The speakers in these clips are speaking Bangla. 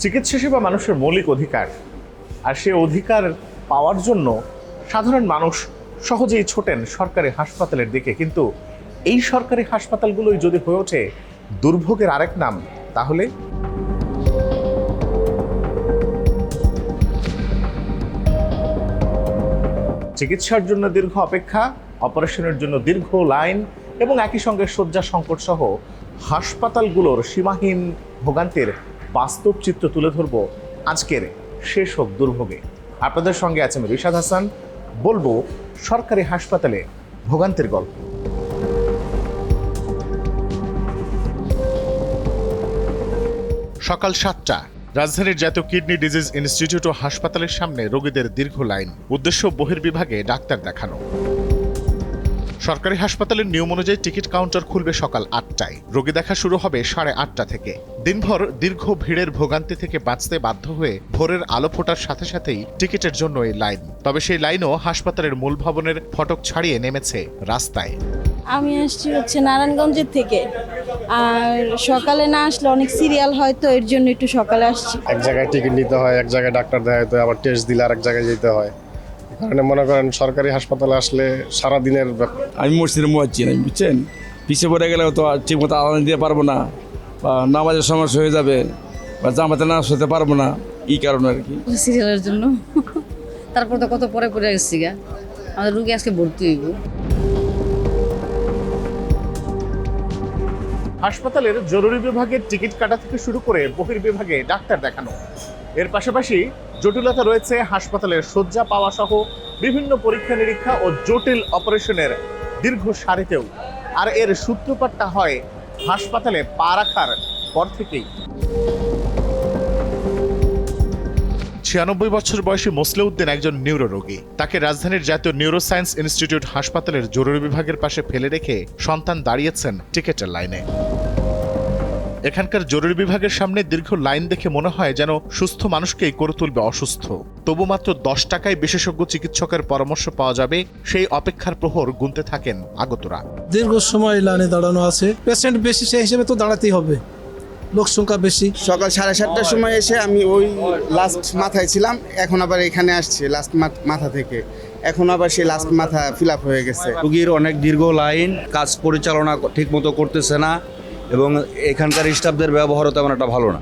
চিকিৎসা সেবা মানুষের মৌলিক অধিকার, আর সে অধিকার পাওয়ার জন্য সাধারণ মানুষ সহজেই ছোটেন সরকারি হাসপাতালের দিকে। কিন্তু এই সরকারি হাসপাতালগুলোই যদি হয়ে ওঠে দুর্ভোগের আরেক নাম, তাহলে চিকিৎসার জন্য দীর্ঘ অপেক্ষা, অপারেশনের জন্য দীর্ঘ লাইন এবং একই সঙ্গে শয্যা সংকট সহ হাসপাতালগুলোর সীমাহীন ভোগান্তির বাস্তব চিত্র তুলে ধরব আজকের শেষ হোক দুর্ভোগে। আপনাদের সঙ্গে আছে আমি রিশাদ হাসান, বলবো সরকারি হাসপাতালে ভোগান্তির গল্প। সকাল 7টা, রাজধানীর জাতীয় কিডনি ডিজিজ ইনস্টিটিউট ও হাসপাতালের সামনে রোগীদের দীর্ঘ লাইন, উদ্দেশ্য বহির্বিভাগে ডাক্তার দেখানো। সরকারি হাসপাতালের নিয়ম অনুযায়ী টিকিট কাউন্টার খুলবে সকাল 8টায়, রোগী দেখা শুরু হবে 8:30 থেকে। দিনভর দীর্ঘ ভিড়ের ভোগান্তি থেকে বাঁচতে বাধ্য হয়ে ভোরের আলো ফোটার সাথে সাথেই টিকিটের জন্য এই লাইন। তবে সেই লাইনও হাসপাতালের মূল ভবনের ফটক ছাড়িয়ে নেমেছে রাস্তায়। আমি আসছি নারায়ণগঞ্জের থেকে, আর সকালে না আসলে অনেক সিরিয়াল হয়, তো এর জন্য একটু সকালে আসছি। এক জায়গায় টিকিট নিতে হয়, এক জায়গায় ডাক্তার দেখাতে হয়, আবার টেস্ট দিলে আর এক জায়গায় যেতে হয়। কারণে মনে করেন সরকারি হাসপাতালে আসলে সারাদিনের আমি মসজিদের মুয়াজ্জিন, আমি বুঝছেন, পিছিয়ে পড়ে গেলেও তো ঠিক মতো আদান দিতে পারবো না, বা নামাজের সমস্যা হয়ে যাবে, বা জামাতে নামাজ হতে পারবো না, এই কারণে আর কি। সিরিয়ালের জন্য তারপর তো কত পরে পড়ে গেছি গা, আমাদের রুগী আজকে ভর্তি হইব। হাসপাতালের জরুরি বিভাগের টিকিট কাটা থেকে শুরু করে বহির্বিভাগে ডাক্তার দেখানো, এর পাশাপাশি জটিলতা রয়েছে হাসপাতালের শয্যা পাওয়া সহ বিভিন্ন পরীক্ষা নিরীক্ষা ও জটিল অপারেশনের দীর্ঘ সারিতেও। আর এর সূত্রপাতটা হয় হাসপাতালে পা রাখার পর থেকেই। 96 বছর বয়সী মোসলেউদ্দিন একজন নিউরো রোগী। তাকে রাজধানীর জাতীয় নিউরোসায়েন্স ইনস্টিটিউট হাসপাতালের জরুরি বিভাগের পাশে ফেলে রেখে সন্তান দাঁড়িয়েছেন টিকেটের লাইনে। এখানকার জরুরি বিভাগের সামনে দীর্ঘ লাইন দেখে মনে হয় যেন সুস্থ মানুষকেই করে তুলবে অসুস্থ। তবু মাত্র 10 টাকায় বিশেষজ্ঞ চিকিৎসকের পরামর্শ পাওয়া যাবে, সেই অপেক্ষার প্রহর গুনতে থাকেন আগতরা। দীর্ঘ সময় লাইনে দাঁড়ানো আছে, পেশেন্ট বেশি, সেই হিসেবে তো দাঁড়াতেই হবে, লোক সংখ্যা বেশি। সকাল 7:30টার সময় এসে আমি ওই লাস্ট মাথায় ছিলাম, এখন আবার এখানে আসছি লাস্ট মাথা থেকে, এখন আবার সেই লাস্ট মাথা ফিল আপ হয়ে গেছে। রোগীর অনেক দীর্ঘ লাইন, কাজ পরিচালনা ঠিকমতো করতেছে না, এবং এখানকার স্টাফদের ব্যবহারও তেমন একটা ভালো না।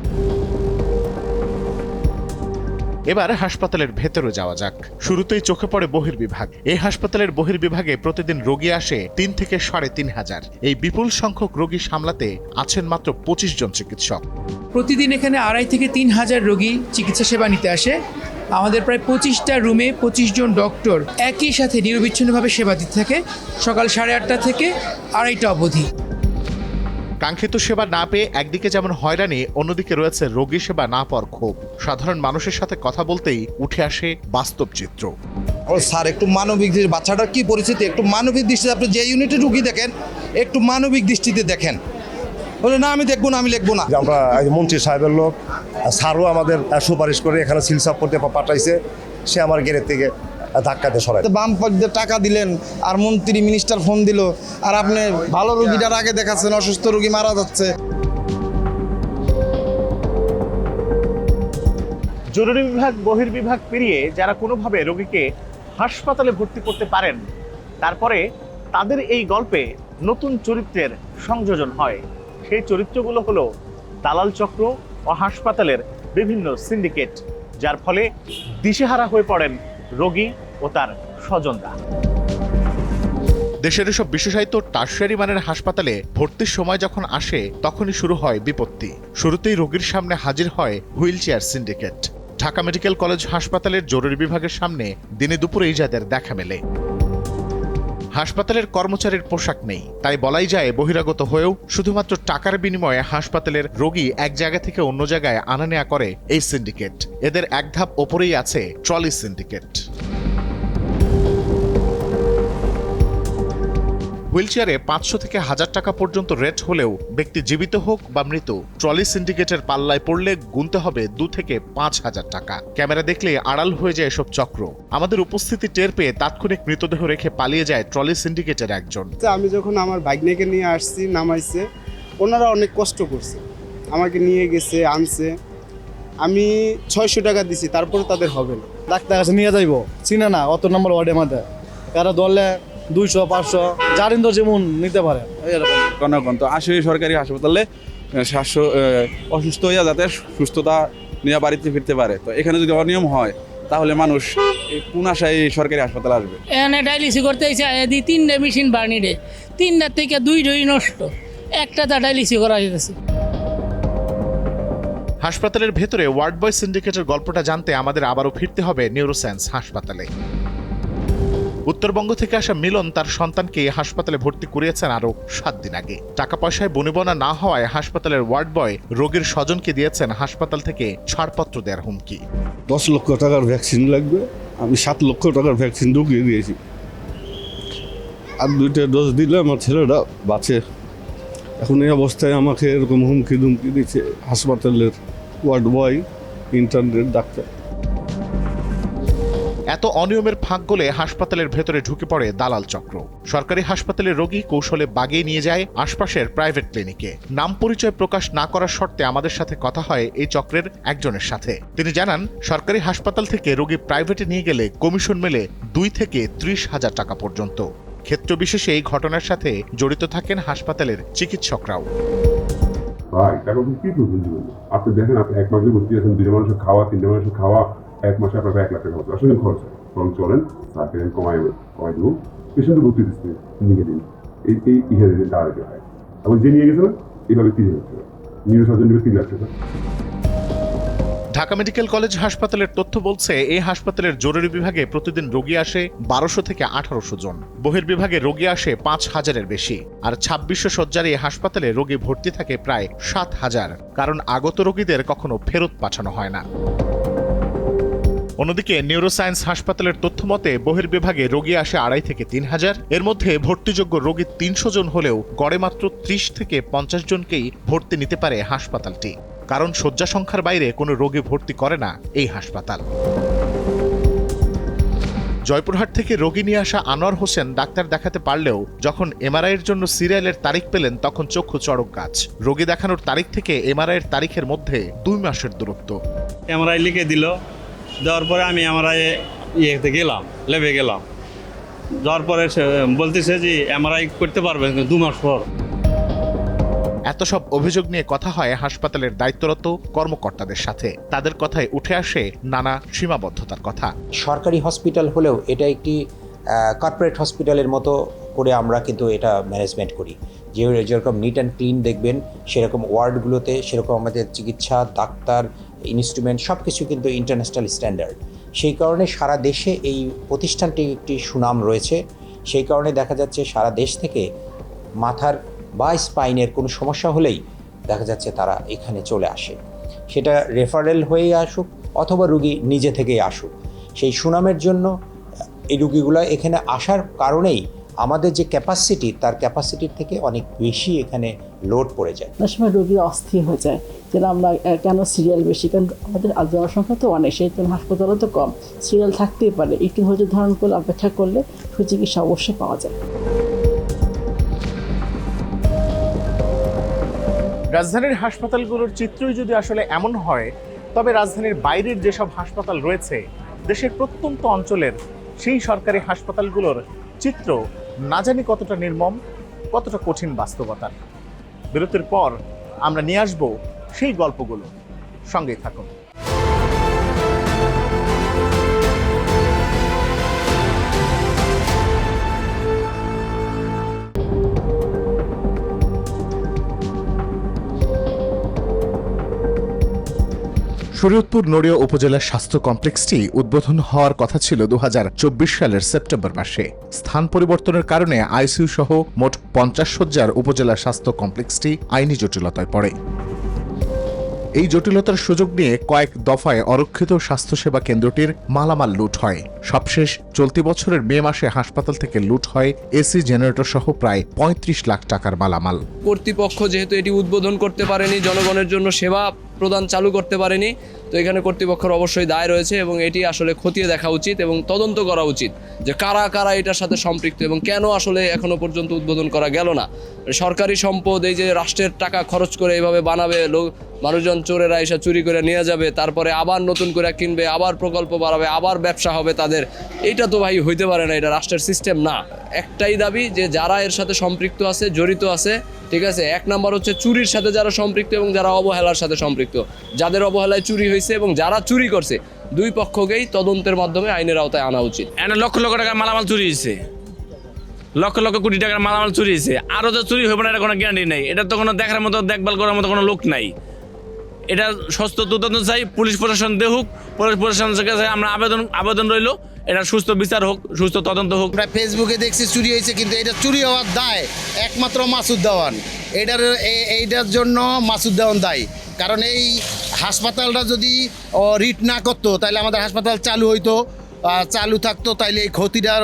এবার হাসপাতালের ভেতরে যাওয়া যাক। শুরুতেই চোখে পড়ে বহির্বিভাগ। এই হাসপাতালের বহির্বিভাগে প্রতিদিন রোগী আসে 3 থেকে 3,500। এই বিপুল সংখ্যক রোগী সামলাতে আছেন মাত্র 25 জন চিকিৎসক। প্রতিদিন এখানে 2,500 থেকে 3,000 রোগী চিকিৎসা সেবা নিতে আসে। আমাদের প্রায় 25টা রুমে 25 জন ডক্টর একই সাথে নিরবিচ্ছিন্নভাবে সেবা দিতে থাকে, সকাল 8:30 থেকে 2:30 অবধি। কাঙ্ক্ষিত সেবা না পেয়ে একদিকে যেমন হয়রানি, অন্যদিকে রয়েছে রোগী সেবা না পাওয়ার ক্ষোভ। সাধারণ মানুষের সাথে কথা বলতেই উঠে আসে বাস্তব চিত্র। ও স্যার, একটু মানবিক দৃষ্টি, বাচ্চাটার কি পরিস্থিতি, একটু মানবিক দৃষ্টিতে, আপনি যে ইউনিটে রুগী দেখেন একটু মানবিক দৃষ্টিতে দেখেন। বলে না আমি দেখবো না, আমি লিখবো না। আমরা মন্ত্রী সাহেবের লোক, স্যারও আমাদের সুপারিশ করে এখানে সিলসাপ করতে পাঠাইছে, সে আমার গেটের থেকে ধাক্কাতে সরাই। বাম পাক দিয়ে টাকা দিলেন, আর মন্ত্রী মিনিস্টার ফোন দিল, আর আপনি ভালো রুগীটার আগে দেখাচ্ছেন, অসুস্থ রুগী মারা যাচ্ছে। জরুরি বিভাগ বহির্বিভাগ পেরিয়ে যারা কোনোভাবে রোগীকে হাসপাতালে ভর্তি করতে পারেন, তারপরে তাদের এই গল্পে নতুন চরিত্রের সংযোজন হয়। সেই চরিত্রগুলো হলো দালাল চক্র ও হাসপাতালের বিভিন্ন সিন্ডিকেট, যার ফলে দিশেহারা হয়ে পড়েন রোগী ও তার স্বজনরা। দেশের এসব বিশেষায়িত টারশিয়ারি মানের হাসপাতালে ভর্তির সময় যখন আসে, তখনই শুরু হয় বিপত্তি। শুরুতেই রোগীর সামনে হাজির হয় wheel chair syndicate. Dhaka medical college হাসপাতালের জরুরি বিভাগের সামনে দিনে দুপুরেই যাদের দেখা মেলে। হাসপাতালের কর্মচারীর পোশাক নেই, তাই বলাই যায় বহিরাগত হয়েও শুধুমাত্র টাকার বিনিময়ে হাসপাতালের রোগী এক জায়গা থেকে অন্য জায়গায় আনা নেয়া করে এই সিন্ডিকেট। এদের এক ধাপ ওপরেই আছে ট্রলি সিন্ডিকেট। হুইলচেয়ারে 500 থেকে 1000 টাকা পর্যন্ত রেট হলেও ব্যক্তি জীবিত হোক বা মৃত, ট্রলি সিন্ডিকেটের পাল্লায় পড়লে গুনতে হবে 2 থেকে 5,000 টাকা। ক্যামেরা দেখলে আড়াল হয়ে যায় এসব চক্র। আমাদের উপস্থিতি টের পেয়ে তাৎক্ষণিক মৃতদেহ রেখে পালিয়ে যায় ট্রলি সিন্ডিকেটের একজন। আমি যখন আমার ভাগ্নেকে নিয়ে আসছি, নামাইছে, ওনারা অনেক কষ্ট করছে, আমাকে নিয়ে গেছে, আনছে, আমি 600 টাকা দিছি, তারপরে তাদের হবে না। ডাক্তার কাছে নিয়ে যাইবো, চিনে না অত নম্বর ওয়ার্ডের মধ্যে, কারো ধরলে 200-500 যার ইন্দোর যেমন নিতে পারে এরকম। জনগণ তো আসে সরকারি হাসপাতালে অসুস্থ হইয়া যাতে সুস্থতা নিয়ে বাড়িতে ফিরতে পারে। তো এখানে যদি অনিয়ম হয় তাহলে মানুষ কোন আশায় এই সরকারি হাসপাতালে আসবে? এখানে ডায়ালিসিস করতে এসে দি 3টে মেশিন বার্নিডে, 3টার থেকে 2টাই নষ্ট, একটাতে ডায়ালিসিস করা যেতেছে। হাসপাতালের ভেতরে ওয়ার্ড বয় সিন্ডিকেটের গল্পটা জানতে আমাদের আবারও ফিরতে হবে নিউরোসায়েন্স হাসপাতালে। উত্তরবঙ্গ থেকে আসা মিলন তার সন্তানকে হাসপাতালে ভর্তি করিয়েছেন আরো 7 দিন আগে। টাকা পয়সায় বনিবনা না হওয়ায় হাসপাতালের ওয়ার্ড বয় রোগীর স্বজনকে দিয়েছেন হাসপাতাল থেকে ছাড়পত্র দেওয়ার হুমকি। 10 লক্ষ টাকার ভ্যাকসিন লাগবে, আমি 7 লক্ষ টাকার ভ্যাকসিন ঢুকিয়ে দিয়েছি। আর 2টা ডোজ দিলে আমার ছেলেটা বাঁচে। এখন এই অবস্থায় আমাকে এরকম হুমকি ধুমকি দিচ্ছে হাসপাতালের ওয়ার্ড বয়, ইন্টার্নের ডাক্তার। এত অনিয়মের ফাঁক গলে হাসপাতালের ভেতরে ঢুকে পড়ে দালাল চক্র। সরকারি হাসপাতালের রোগী কৌশলে বাগিয়ে নিয়ে যায় আশপাশের প্রাইভেট ক্লিনিকে। নাম পরিচয় প্রকাশ না করার শর্তে আমাদের সাথে কথা হয় এই চক্রের একজনের সাথে। তিনি জানান, সরকারি হাসপাতাল থেকে রোগী প্রাইভেটে নিয়ে গেলে কমিশন মেলে 2 থেকে 30,000 টাকা পর্যন্ত। ক্ষেত্র বিশেষে এই ঘটনার সাথে জড়িত থাকেন হাসপাতালের চিকিৎসকরাও। আপনি দেখেন, আপনি 1 মাসে ভর্তি আছেন, 2 মানুষের খাওয়া, 3 মানুষের খাওয়া, 1 মাসে আপনার 1 লাখ টাকা খরচ। আসলে খরচ বরং চলেন তাকে কমাই দেবো, পেশেন্ট ভর্তি দিচ্ছে নিয়ে দিন, এই ইহে দিন টাকা দিতে হয়। এবং যে নিয়ে গেছিলেন এইভাবে 3 লাখ টাকা, নিউরোসার্জন নেবে 3 লাখ টাকা। ঢাকা মেডিকেল কলেজ হাসপাতালের তথ্য বলছে, এই হাসপাতালের জরুরি বিভাগে প্রতিদিন রোগী আসে 1200 থেকে 1800 জন। বহির্বিভাগে রোগী আসে 5000-এর বেশি। আর 2600 শয্যার এই হাসপাতালে রোগী ভর্তি থাকে প্রায় 7000, কারণ আগত রোগীদের কখনো ফেরত পাঠানো হয় না। অন্যদিকে নিউরোসায়েন্স হাসপাতালের তথ্য মতে বহির্বিভাগে রোগী আসে 2,500 থেকে 3,000। এর মধ্যে ভর্তিযোগ্য রোগী 300 জন হলেও গড়ে মাত্র 30 থেকে 50 জনকেই ভর্তি নিতে পারে হাসপাতালটি, কারণ শয্যা সংখ্যার বাইরে কোনো রোগী ভর্তি করে না এই হাসপাতাল। জয়পুরহাট থেকে রোগী নিয়ে আসা আনোয়ার হোসেন ডাক্তার দেখাতে পারলেও যখন এমআরআইয়ের জন্য সিরিয়ালের তারিখ পেলেন তখন চক্ষু চড়ক গাছ। রোগী দেখানোর তারিখ থেকে এমআরআইয়ের তারিখের মধ্যে 2 মাসের দূরত্ব। এমআরআই লিখে দিল, দেওয়ার পরে আমি এমআরআই ইয়েতে গেলাম, ল্যাবে গেলাম, যাওয়ার পরে বলতেছে যে এমআরআই করতে পারবেন 2 মাস পর। এত সব অভিযোগ নিয়ে কথা হয় হাসপাতালের দায়িত্বরত কর্মকর্তাদের সাথে। তাদের কথায় উঠে আসে নানা সীমাবদ্ধতার কথা। সরকারি হসপিটাল হলেও এটা একটি কর্পোরেট হসপিটালের মতো করে আমরা কিন্তু এটা ম্যানেজমেন্ট করি। যেরকম নিট অ্যান্ড ক্লিন দেখবেন সেরকম ওয়ার্ডগুলোতে সেরকম আমাদের চিকিৎসা, ডাক্তার, ইনস্ট্রুমেন্ট সব কিছু কিন্তু ইন্টারন্যাশনাল স্ট্যান্ডার্ড। সেই কারণে সারা দেশে এই প্রতিষ্ঠানটির একটি সুনাম রয়েছে। সেই কারণে দেখা যাচ্ছে সারা দেশ থেকে মাথার বা স্পাইনের কোনো সমস্যা হলেই দেখা যাচ্ছে তারা এখানে চলে আসে। সেটা রেফারেল হয়ে আসুক অথবা রুগী নিজে থেকেই আসুক, সেই সুনামের জন্য এই রুগীগুলো এখানে আসার কারণেই আমাদের যে ক্যাপাসিটি তার ক্যাপাসিটির থেকে অনেক বেশি এখানে লোড পড়ে যায়। অনেক সময় রোগী অস্থির হয়ে যায় যে আমরা কেন সিরিয়াল বেশি, কারণ আমাদের জনসংখ্যা তো অনেক, সেই জন্য হাসপাতালে তো কম, সিরিয়াল থাকতেই পারে। একটু ধৈর্য ধারণ করলে অপেক্ষা করলে সুচিকিৎসা অবশ্যই পাওয়া যায়। রাজধানীর হাসপাতালগুলোর চিত্রই যদি আসলে এমন হয়, তবে রাজধানীর বাইরের যেসব হাসপাতাল রয়েছে দেশের প্রত্যন্ত অঞ্চলের সেই সরকারি হাসপাতালগুলোর চিত্র না জানি কতটা নির্মম, কতটা কঠিন বাস্তবতার। বিরতির পর আমরা নিয়ে আসব সেই গল্পগুলো, সঙ্গেই থাকুন। শরীয়তপুর নড়িয়া উপজেলার স্বাস্থ্য কমপ্লেক্সটি উদ্বোধন হওয়ার কথা ছিল 2024 সালের সেপ্টেম্বর মাসে। স্থান পরিবর্তনের কারণে আইসিইউ সহ মোট 50 শয্যার উপজেলা স্বাস্থ্য কমপ্লেক্সটি আইনি জটিলতায় পড়ে। এই জটিলতার সুযোগ নিয়ে কয়েক দফায় অরক্ষিত স্বাস্থ্যসেবা কেন্দ্রটির মালামাল লুট হয়। সবশেষ চলতি বছরের মে মাসে হাসপাতাল থেকে লুট হয় এসি জেনারেটর সহ প্রায় 35 লাখ টাকার মালামাল। কর্তৃপক্ষ যেহেতু এটি উদ্বোধন করতে পারেনি, জনগণের জন্য সেবা প্রদান চালু করতে পারেনি। তো এখানে কর্তৃপক্ষের অবশ্যই দায় রয়েছে এবং এটি আসলে খতিয়ে দেখা উচিত এবং তদন্ত করা উচিত যে কারা কারা এটার সাথে সম্পৃক্ত এবং কেন আসলে এখনো পর্যন্ত উদ্বোধন করা গেল না। সরকারি সম্পদ, এই যে রাষ্ট্রের টাকা খরচ করে এইভাবে বানাবে, মানুষজন চোরেরা এসে চুরি করে নিয়ে যাবে, তারপরে আবার নতুন করে কিনবে, আবার প্রকল্প বাড়াবে, আবার ব্যবসা হবে তাদের, এইটা তো ভাই হইতে পারে না, এটা রাষ্ট্রের সিস্টেম না। একটাই দাবি যে যারা এর সাথে সম্পৃক্ত আছে, জড়িত আছে, ঠিক আছে, 1 নম্বর হচ্ছে চুরির সাথে যারা সম্পৃক্ত এবং যারা অবহেলার সাথে সম্পৃক্ত, যাদের অবহেলায় চুরি হয়েছে এবং যারা চুরি করছে, দুই পক্ষকেই তদন্তের মাধ্যমে আইনের আওতায় আনা উচিত। লক্ষ লক্ষ টাকার মালামাল চুরি হয়েছে, লক্ষ লক্ষ কোটি টাকার মালামাল চুরি হয়েছে, আরও যে চুরি হবে না এটা কোনো গ্যারান্টি নেই। এটা তো কোনো দেখার মতো, দেখভাল করার মতো কোনো লোক নাই। এটা সুস্থ তদন্ত চাই, পুলিশ প্রশাসন দেখুক, পুলিশ প্রশাসনের কাছে আমরা আবেদন রইল, এটা সুস্থ বিচার হোক, সুস্থ তদন্ত হোক। আমরা ফেসবুকে দেখছি চুরি হয়েছে, কিন্তু এটা চুরি হওয়ার দায় একমাত্র মাসুদ দেওয়ান। এইটার জন্য মাসুদ দেওয়ান দায়ী, কারণ এই হাসপাতালটা যদি রিট না করতো তাহলে আমাদের হাসপাতাল চালু থাকতো, তাইলে এই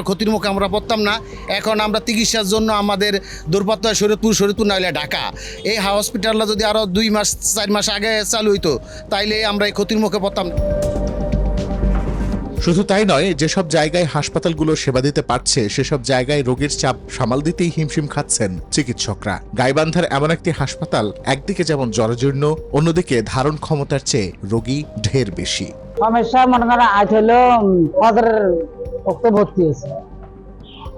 ক্ষতির মুখে আমরা পড়তাম না। এখন আমরা চিকিৎসার জন্য আমাদের দূরপাত্তা শরীয়তপুর না হলে ঢাকা, এই হসপিটালটা যদি আরও 2-4 মাস আগে চালু হইতো তাইলে আমরা এই ক্ষতির মুখে পড়তাম না। শুধু তাই নয়, যেসব জায়গায় হাসপাতালগুলো সেবা দিতে পারছে সেসব জায়গায় রোগীর চাপ সামাল দিতেই হিমশিম খাচ্ছেন চিকিৎসকরা। গাইবান্ধার এমন একটি হাসপাতাল একদিকে যেমন জরাজীর্ণ, অন্যদিকে ধারণ ক্ষমতার চেয়ে রোগী ঢের বেশি। সমস্যা মনে করেন আজ হলো ফজরের রক্ত ভর্তি হয়েছে,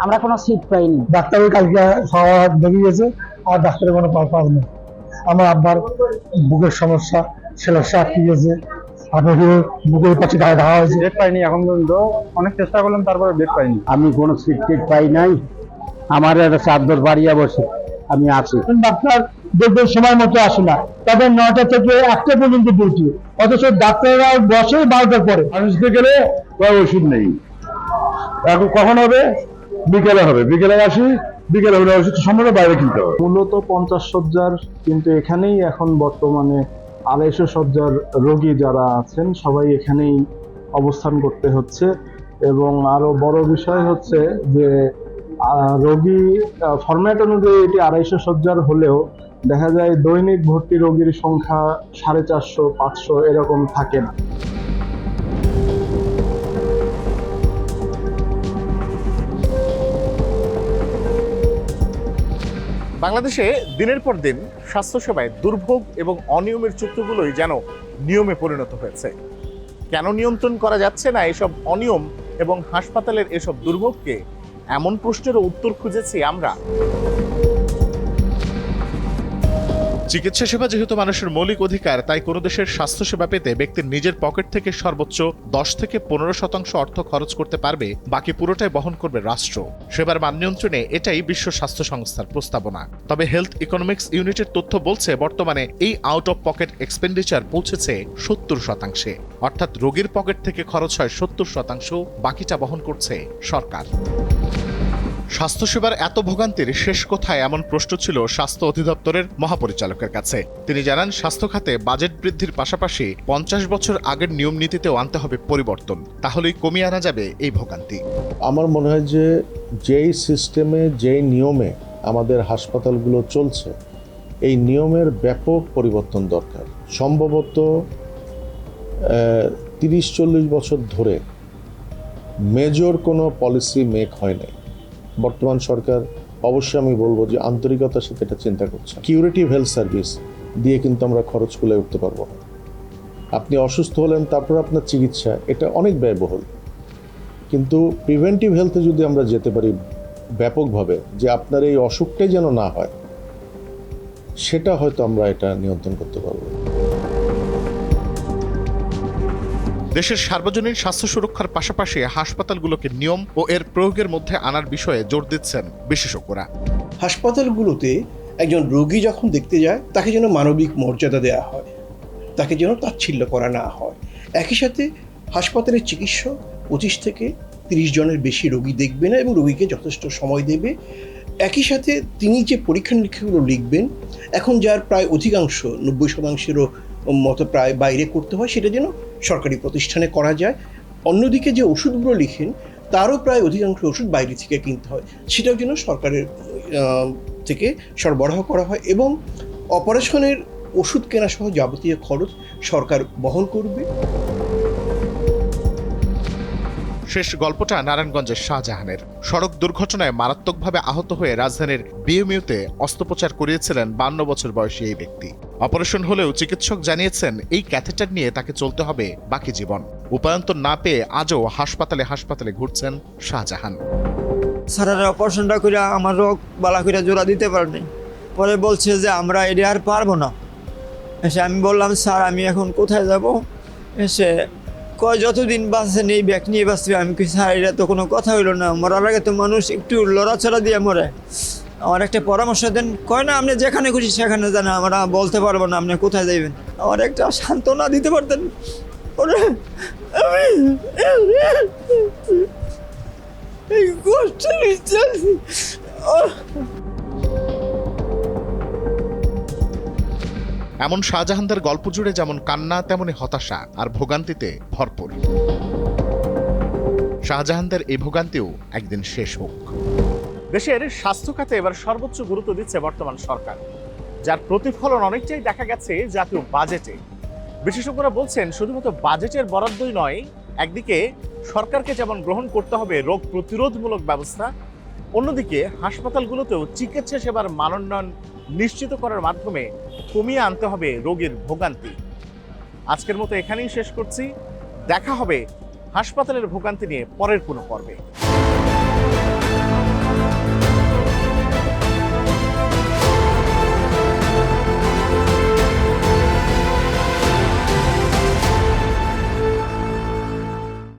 আমরা কোনো সিট পাইনি। ডাক্তারের কালকে সবাই দেখে গেছে, আর ডাক্তারের কোনো পাওয়া নেই। আমার আব্বার বুকের সমস্যা, ছেলের সাপ কি গেছে, বুকের পাশে গায়ে ধাওয়া হয়েছে, বেড পাইনি এখন পর্যন্ত। অনেক চেষ্টা করলাম, তারপরে বেড পাইনি। আমি কোনো সিট টিট পাই নাই, আমার একটা চাদর বাড়িয়া বসে আমি আছি। ডাক্তার দেখবেন সময় মতো আসে না, তাদের 9টা থেকে 1টা পর্যন্ত ডিউটি, অথচ ডাক্তাররা বসে 12টার পরে। মানুষকে গেলে ওষুধ নেই, এখন কখন হবে? বিকেলে হবে, বিকেলে আসি, বিকেলে হলে ওষুধ সম্পূর্ণ বাইরে কিনতে হবে। মূলত 50 শয্যার, কিন্তু এখানেই এখন বর্তমানে 250 শয্যার রোগী যারা আছেন সবাই এখানেই অবস্থান করতে হচ্ছে। এবং আরো বড় বিষয় হচ্ছে যে রোগী ফরম্যাট অনুযায়ী এটি 250 শয্যার হলেও দেখা যায় দৈনিক ভর্তি রোগীর সংখ্যা 450-500 এরকম থাকে না। বাংলাদেশে দিনের পর দিন স্বাস্থ্যসেবায় দুর্ভোগ এবং অনিয়মের চিত্রগুলোই যেন নিয়মে পরিণত হয়েছে। কেন নিয়ন্ত্রণ করা যাচ্ছে না এসব অনিয়ম এবং হাসপাতালের এসব দুর্ভোগকে, এমন প্রশ্নেরও উত্তর খুঁজেছি আমরা। চিকিৎসা সেবা যেহেতু মানুষের মৌলিক অধিকার, তাই কোনো দেশের স্বাস্থ্যসেবা পেতে ব্যক্তির নিজের পকেট থেকে সর্বোচ্চ 10 থেকে 15% অর্থ খরচ করতে পারবে, বাকি পুরোটাই বহন করবে রাষ্ট্র। সেবার মান নিয়ন্ত্রণে এটাই বিশ্ব স্বাস্থ্য সংস্থার প্রস্তাবনা। তবে হেলথ ইকোনমিক্স ইউনিটের তথ্য বলছে বর্তমানে এই আউট অফ পকেট এক্সপেন্ডিচার পৌঁছেছে 70%। অর্থাৎ রোগীর পকেট থেকে খরচ হয় 70%, বাকিটা বহন করছে সরকার। স্বাস্থ্যসেবার এত ভোগান্তির শেষ কোথায়, এমন প্রশ্ন ছিল স্বাস্থ্য অধিদপ্তরের মহাপরিচালকের কাছে। তিনি জানান, স্বাস্থ্য খাতে বাজেট বৃদ্ধির পাশাপাশি 50 বছর আগের নিয়ম নীতিতেও আনতে হবে পরিবর্তন, তাহলেই কমিয়ে আনা যাবে এই ভোগান্তি। আমার মনে হয় যে যেই সিস্টেমে, যেই নিয়মে আমাদের হাসপাতালগুলো চলছে, এই নিয়মের ব্যাপক পরিবর্তন দরকার। সম্ভবত 30-40 বছর ধরে মেজর কোনো পলিসি মেক হয় নাই। বর্তমান সরকার অবশ্যই আমি বলবো যে আন্তরিকতার সাথে এটা চিন্তা করছে। কিউরেটিভ হেলথ সার্ভিস দিয়ে কিন্তু আমরা খরচ কুলায় উঠতে পারবো না। আপনি অসুস্থ হলেন, তারপর আপনার চিকিৎসা, এটা অনেক ব্যয়বহুল। কিন্তু প্রিভেন্টিভ হেলথে যদি আমরা যেতে পারি ব্যাপকভাবে, যে আপনার এই অসুখটাই যেন না হয়, সেটা হয়তো আমরা এটা নিয়ন্ত্রণ করতে পারবো। দেশের সার্বজনীন স্বাস্থ্য সুরক্ষার পাশাপাশি হাসপাতালগুলোকে নিয়ম ও এর প্রয়োগের মধ্যে আনার বিষয়ে জোর দিচ্ছেন বিশেষজ্ঞরা। হাসপাতালগুলোতে একজন রোগী যখন দেখতে যায়, তাকে যেন মানবিক মর্যাদা দেওয়া হয়, তাকে যেন তাচ্ছিল্য করা না হয়। একই সাথে হাসপাতালের চিকিৎসক 25 থেকে 30 জনের বেশি রোগী দেখবে না এবং রোগীকে যথেষ্ট সময় দেবে। একই সাথে তিনি যে পরীক্ষা নিরীক্ষাগুলো লিখবেন, এখন যার প্রায় অধিকাংশ 90%-এরও মতো প্রায় বাইরে করতে হয়, সেটা যেন সরকারি প্রতিষ্ঠানে করা যায়। অন্যদিকে যে ওষুধগুলো লিখেন, তারও প্রায় অধিকাংশ ওষুধ বাইরে থেকে কিনতে হয়, সেটাও যেন সরকারের থেকে সরবরাহ করা হয়। এবং অপারেশনের ওষুধ কেনা সহ যাবতীয় খরচ সরকার বহন করবে। শেষ গল্পটা নারায়ণগঞ্জের শাহজাহানের। সড়ক দুর্ঘটনায় মারাত্মকভাবে আহত হয়ে রাজধানীর বিএমইউতে অস্ত্রোপচার করিয়েছিলেন 52 বছর বয়সী এই ব্যক্তি। অপারেশন হলেও চিকিৎসক জানিয়েছেন এই ক্যাথেটার নিয়ে তাকে চলতে হবে বাকি জীবন। উপায়ন্তর না পেয়ে আজও হাসপাতালে ঘুরছেন শাহজাহান। স্যারেরা অপারেশনটা করে আমার রোগ বালা করে জোড়া দিতে পারেনি, পরে বলছে যে আমরা এটা আর পারবো না। এসে আমি বললাম স্যার আমি এখন কোথায় যাব? এসে কয় যতদিন বাঁচেন এই ব্যাগ নিয়ে বাঁচবে। আমি কি স্যার এটা তো কোনো কথা হইলো না, মরার আগে তো মানুষ একটু লড়াচড়া দিয়ে মরে, আমার একটা পরামর্শ দেন। কয় না আপনি যেখানে খুশি সেখানে যান, আমরা বলতে পারবো না আপনি কোথায় যাইবেন, আমার একটা সান্ত্বনা দিতে পারতেন। এই কষ্ট এমন শাহজাহানদের গল্প জুড়ে যেমন কান্না তেমনি হতাশা আর ভোগান্তিতে ভরপুর। শাহজাহানদের এই ভোগান্তিও একদিন শেষ হোক। দেশের স্বাস্থ্য খাতে এবার সর্বোচ্চ গুরুত্ব দিচ্ছে বর্তমান সরকার, যার প্রতিফলন অনেকটাই দেখা গেছে জাতীয় বাজেটে। বিশেষজ্ঞরা বলছেন শুধুমাত্র বাজেটের বরাদ্দই নয়, একদিকে সরকারকে যেমন গ্রহণ করতে হবে রোগ প্রতিরোধমূলক ব্যবস্থা, অন্যদিকে হাসপাতালগুলোতেও চিকিৎসা সেবার মানোন্নয়ন নিশ্চিত করার মাধ্যমে কমিয়ে আনতে হবে রোগীর ভোগান্তি। আজকের মতো এখানেই শেষ করছি। দেখা হবে হাসপাতালের ভোগান্তি নিয়ে পরের কোনো পর্বে।